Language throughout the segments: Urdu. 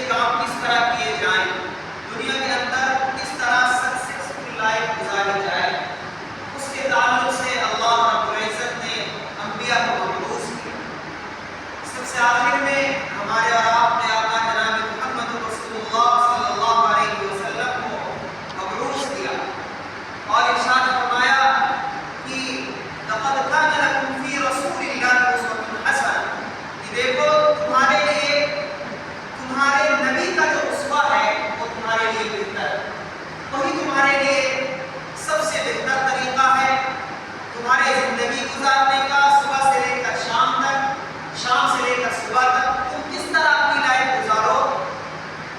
اچھے کام کس طرح کیے جائیں، دنیا کے اندر کس طرح سکسیسفل لائف گزاری جائے، اس کے تعلق سے اللہ رب العزت نے انبیاء کو مبعوث کیا۔ سب سے آخر میں ہمارے اور آپ نے آقا جناب محمد رسول اللہ صلی اللہ علیہ وسلم کو مبعوث کیا اور ارشاد فرمایا کہ لقد كان لكم في رسول الله اسوة حسنة، کہ دیکھو تمہارے لیے تمہارے نبی کا جو اسوہ ہے وہ تمہارے لیے بہتر ہے، وہی تمہارے لیے سب سے بہتر طریقہ ہے تمہارے زندگی گزارنے کا، صبح سے لے کر شام تک، شام سے لے کر صبح تک تم کس طرح اپنی لائف گزارو،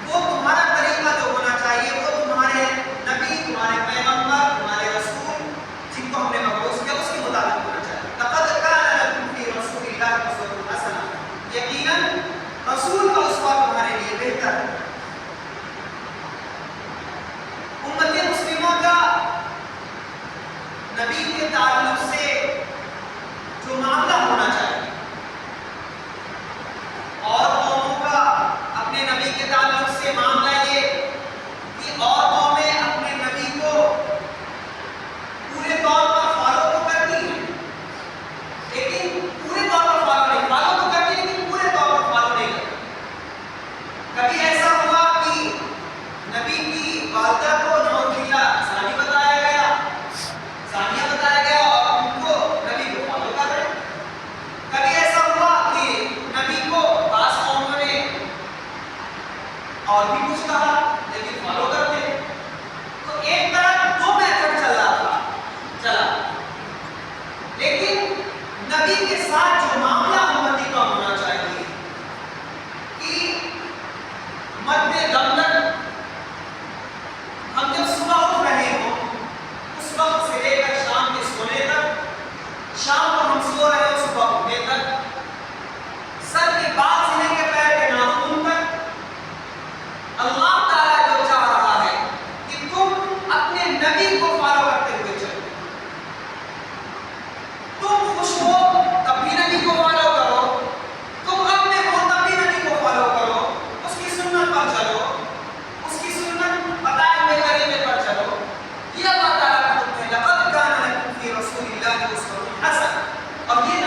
وہ تمہارا طریقہ جو ہونا چاہیے وہ تمہارے نبی، تمہارے پیغمبر، تمہارے رسول جن کو ہم نے مبعوث کیا اس کے مطابق ہونا چاہیے۔ لقد كان لكم في رسول الله اسوة حسنة، یقیناً رسول کا اسوہ تمہارے لیے بہتر ہے۔ امت مسلمہ کا نبی کے تعلق سے جو معاملہ ہونا چاہیے اور قوموں کا اپنے نبی کے تعلق سے معاملہ یہ کہ اور قومیں اپنے نبی کو پورے طور پر فالو تو کرتی ہیں لیکن پورے طور پر فالو نہیں، فالو تو کرتی لیکن پورے طور پر فالو نہیں کرتی۔ کبھی ایسا ہوا کہ نبی کی والدہ کو نعوذ باللہ زانی بتایا گیا، زانیہ بتایا گیا اور ان کو نبی کو فالو کر رہے ہیں۔ کبھی ایسا ہوا کہ نبی کو بعض قوموں نے اور بھی کچھ کہا لیکن فالو کرتے ہیں۔ تو ایک طرف دو میتھڈ چلا لیکن نبی کے ساتھ جو معاملہ امتی کا ہونا چاہیے کہ مد دم تک ہم جب صبح اٹھ رہے ہوں اس وقت سے لے کر شام کے سونے تک، شام کو ہم سو رہے ہوں صبح اٹھنے تک، سر کے بال سے لے کے پیر کے ناخن تک، اللہ تعالیٰ جو چاہ رہا ہے کہ تم اپنے نبی کو فالو کرتے ہوئے چلو، تم خوش ہو تب بھی نبی کو فالو کرو، تم غم میں ہو تب بھی نبی کو فالو کرو، اس کی سنت پر چلو، اس کی سنت بتائے ہوئے طریقے پر چلو۔ یہ اللہ تعالیٰ کا حکم ہے، لقد كان لكم في رسول الله اسوة حسنة، اور یہ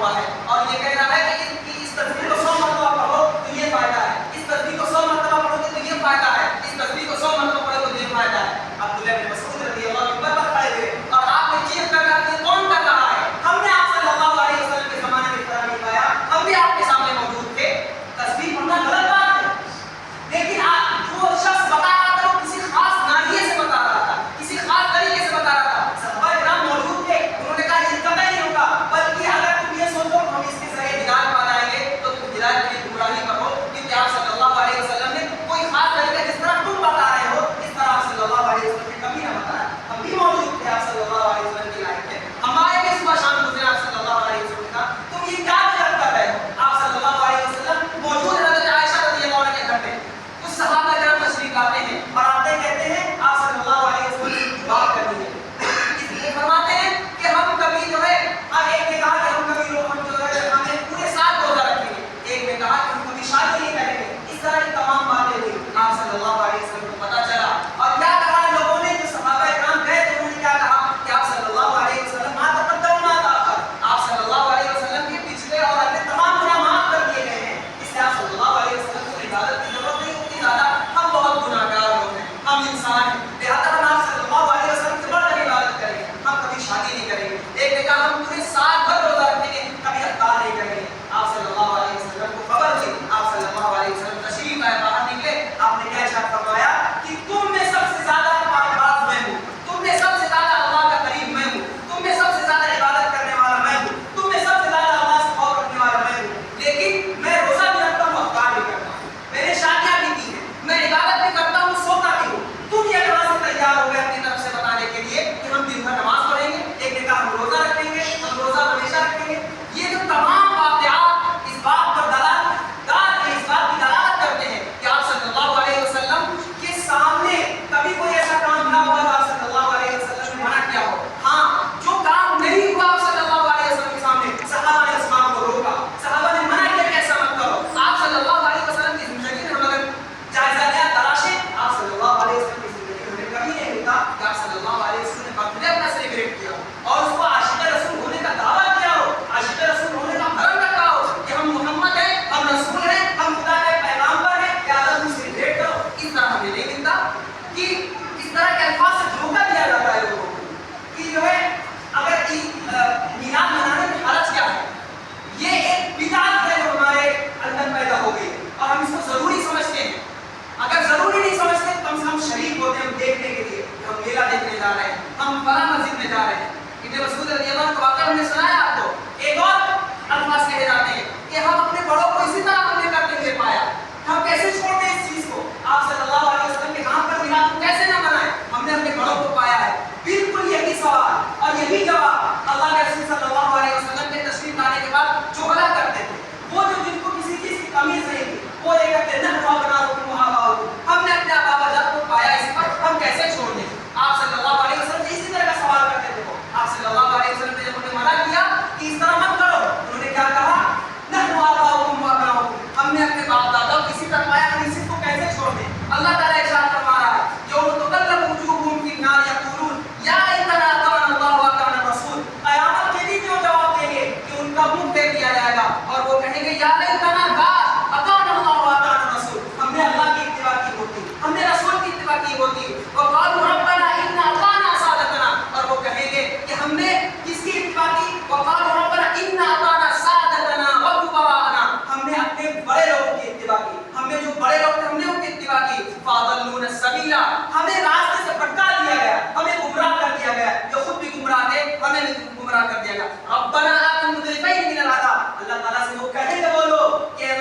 ہوا ہے اور یہ کہہ رہا ہے کہ اس تسبیح کو 100 مرتبہ پڑھو تو یہ فائدہ ہے، اس تسبیح کو 100 مرتبہ پڑھو گے تو یہ فائدہ ہے، اس تسبیح کو 100 مرتبہ پڑھو تو یہ فائدہ ہے۔ عبداللہ بن مسعود رضی اللہ عنہ پر کھڑے ہوئے اور آپ نے چیخ کر کہا کہ کون کر رہا ہے؟ ہم نے آپ صلی اللہ علیہ وسلم کے زمانے میں اس طرح نہیں پایا، ہم بھی آپ کے سامنے موجود تھے۔ تسبیح پڑھنا غلط بات ہے، لیکن جو شخص بتا رہا تھا وہ کسی خاص ناحیے سے بتا رہا تھا، کسی خاص طریقے سے بتا رہا تھا۔ صحابہ کرام موجود تھے، انہوں نے کہا یہ قطعی نہیں ہوگا، بلکہ اگر تم یہ سوچو ہم اس کے ذریعے ہدایت پا جائیں گے تو تم ہدایت کی گمراہی پر ہو، کیونکہ آپ صلی اللہ علیہ وسلم نے کوئی خاص طریقہ جس طرح تم بتا رہے ہو اس طرح آپ صلی اللہ علیہ وسلم نے کبھی نہ بتایا۔ ہم بھی موجود تھے آپ صلی اللہ علیہ وسلم کی لائف میں، ہمارے بھی صبح شام گزرے آپ صلی اللہ علیہ وسلم کا، تم یہ کیا مذاق کر رہے ہو؟ آپ صلی اللہ علیہ وسلم موجود ہیں حضرت عائشہ رضی اللہ عنہا کے گھر میں، کچھ صحابہ کرام تشریف لاتے ہیں اور آتے کہتے ہیں آپ صلی اللہ علیہ وسلم سے بات کرنی ہے، اس لیے فرماتے ہیں کہ ہم کبھی جو ہے ایک نے کہا کہ ہم کبھی ہم جو ہے ہمیں پورے سال روزہ رکھیں گے، ایک نے کہا کہ ہم کبھی شادی نہیں کریں گے، اس طرح کی تمام باتیں ہوئی۔ آپ صلی اللہ علیہ وسلم کو پتہ چلا اور کیا کہا لوگوں نے، جو صحابہ کرام گئے تو انہوں نے کیا کہا کہ آپ صلی اللہ علیہ وسلم ما تقدم ما تاخر، آپ صلی اللہ علیہ وسلم کے پچھلے اور اگلے تمام گناہ معاف کر دیے گئے ہیں، اس لیے آپ صلی اللہ علیہ وسلم کو عبادت کی ضرورت نہیں ہوتی زیادہ، ہم بہت گناہگار لوگ ہیں، ہم انسان ہیں، لہٰذا ہم آپ صلی اللہ علیہ وسلم سے بڑھ کر عبادت کریں گے، ہم کبھی شادی نہیں کریں گے۔ ایک نے کہا ہم پورے سال بھر روزہ رکھیں گے، کبھی افطار نہیں کریں گے۔ آپ صلی اللہ علیہ وسلم کو خبر ہوئی، آپ صلی اللہ علیہ وسلم تشریف لائے، باہر نکلے، آپ نے کیا ارشاد فرمایا کہ تم میں سب سے زیادہ پاکباز میں ہوں، تم میں سب سے زیادہ اللہ کا قریب میں ہوں، تم میں سب سے زیادہ عبادت کرنے والا میں ہوں، تم میں سب سے زیادہ اللہ سے خوف رکھنے والا میں ہوں، لیکن میں روزہ بھی رکھتا ہوں، افطار بھی کرتا ہوں، میں نے شادیاں بھی کی ہیں، میں عبادت بھی کرتا ہوں، سوتا بھی ہوں، تم یہ کہاں سے تیار ہو گئے اپنی طرف سے بتانے کے لیے کہ ہم دن بھر نماز پڑھیں گے؟ ایک نے کہا ہم روزہ رکھیں گے، ہم روزہ ہمیشہ رکھیں گے۔ یہ جو تمام واقعات اس بات پر اس بات کی دلالت کرتے ہیں کہ آپ صلی اللہ علیہ وسلم کے سامنے کبھی کوئی ایسا کام نہ ہوا جو آپ صلی اللہ علیہ وسلم نے منع کیا ہو۔ ہاں، جو کام نہیں ہوا آپ صلی اللہ علیہ وسلم کے سامنے، صحابہ نے اس کام کو روکا، صحابہ نے منع کیا کہ ایسا مت کرو۔ آپ صلی اللہ علیہ وسلم کی زندگی میں ہم اگر جائزہ لیا تلاشیں، آپ صلی اللہ علیہ وسلم کی زندگی میں ہمیں کبھی نہیں ملتا کہ آپ صلی اللہ علیہ وسلم نے برتھ ڈے اپنا سیلیبریٹ کیا ہو اور اس کو عاشق رسول ہونے کا دعویٰ کیا ہو، عاشق رسول ہونے کا بھرم رکھا ہو کہ ہم محمد ہیں، ہم رسول ہیں، ہم خدا کے پیغامبر ہیں، لہٰذا تم سیلیبریٹ کرو۔ اس طرح ہمیں نہیں ملتا کہ اس طرح کے الفاظ سے دھوکہ دیا جاتا ہے لوگوں کو کہ جو ہے اگر میلاد منانے میں حرج کیا ہے، یہ ایک بدعت ہے جو ہمارے اندر پیدا ہو گئی اور ہم اس کو ضروری سمجھتے ہیں۔ اگر ضروری نہیں سمجھتے تو کم سے کم شریک ہوتے ہیں ہم دیکھنے کے لیے کہ ہم میلہ دیکھنے جا رہے ہیں، ہم فلاں مسجد میں جا رہے ہیں۔ ابن مسعود رضی اللہ عنہ کا واقعہ ہم نے سنایا آپ کو، ایک اور الفاظ کہے جاتے ہیں کہ ہم اپنے بڑوں کو اسی طرح ہم نے کرتے ہوئے پایا، ہم کیسے چھوڑ دیں اس چیز کو؟ آپ صلی اللہ علیہ وسلم کے نام پر میلاد کو کیسے نہ منائیں؟ ہم نے اپنے بڑوں کو پایا ہے۔ بالکل یہی سوال اور یہی جواب اللہ کے رسول صلی اللہ علیہ وسلم کے تشریف لانے کے بعد جو غلط کرتے تھے، وہ جو جن کو کسی چیز کی تمیز نہیں تھی، وہ یہ کہتے ہیں ہم نے اپنے آبا جات کو پایا، اس پر ہم کیسے چھوڑ دیں؟ آپ صلی اللہ علیہ وسلم سے اسی طرح کا سوال کرتے تھے۔ آپ صلی اللہ علیہ وسلم نے جب انہیں منع کیا کہ اس طرح مت کرو، انہوں نے کیا کہا؟ نحن آباؤکم وابناؤکم، ہم نے اپنے باپ دادا کو کسی طرح پایا، ہم اس چیز کو کیسے چھوڑ دیں؟ اللہ تعالیٰ ارشاد فرما رہا ہے یوم تقلب وجوہہم فی النار یقولون یا لیتنا اطعنا اللہ واطعنا الرسول، قیامت کے دن وہ جواب دیں گے کہ ان کا منہ پھیر دیا جائے گا اور وہ کہیں گے یا لیتنا کاش اطعنا اللہ واطعنا الرسول، ہم نے اللہ کی اتباع کی ہوتی، ہم نے رسول کی اتباع کی ہوتی۔ وقالوا ربنا انا اطعنا سادتنا، اور وہ کہیں گے کہ ہم نے کس کی اتباع کی؟ وقالوا ربنا انا اطعنا سادتنا وكبراءنا، ہم نے اپنے بڑے لوگوں کی اتباع کی، ہم نے جو بڑے لوگ تھے ہم نے ان کی اتباع کی۔ فاضلونا السبیل، ہمیں راستے سے بھٹکا دیا گیا، ہمیں گمراہ کر دیا گیا، جو خود بھی گمراہ تھے ہمیں بھی گمراہ کر دیا گیا۔ ربنا آتنا ضعفین من العذاب، اللہ تعالیٰ سے وہ کہیں گے وہ لوگ کہ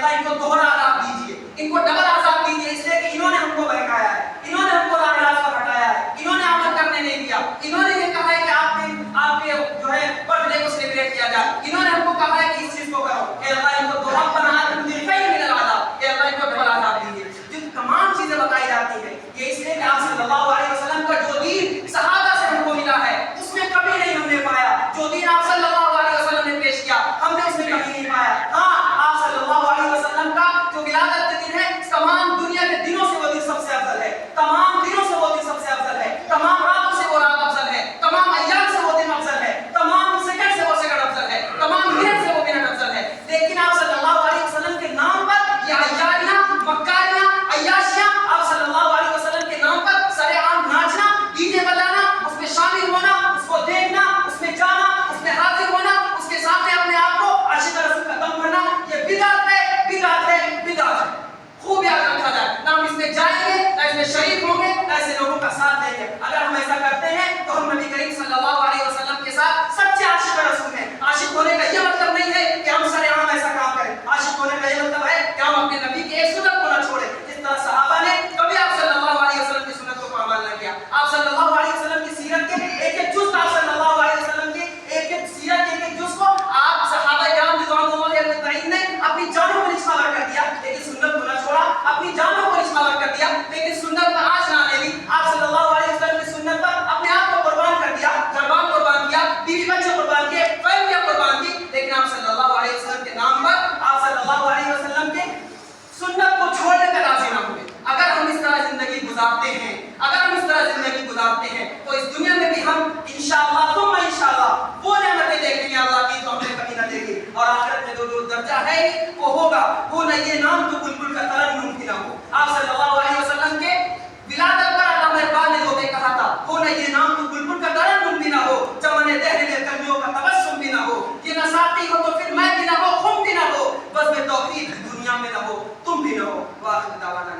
کو ہوگا وہ نہ یہ نام تو بلبل کا ترنم بھی نہ ہو. آپ صلی اللہ علیہ وسلم کے ولادت پر علامہ اقبال نے جو کہا تھا وہ نہ یہ نام تو بلبل کا ترنم بھی نہ ہو, چمن دہر میں کلیوں کا تبسم بھی نہ ہو, یہ نہ ساقی ہو تو پھر میں بھی نہ ہو, خم بھی نہ ہو, بس میں توحید دنیا میں نہ ہو, تم بھی نہ ہو. واخر دعوانا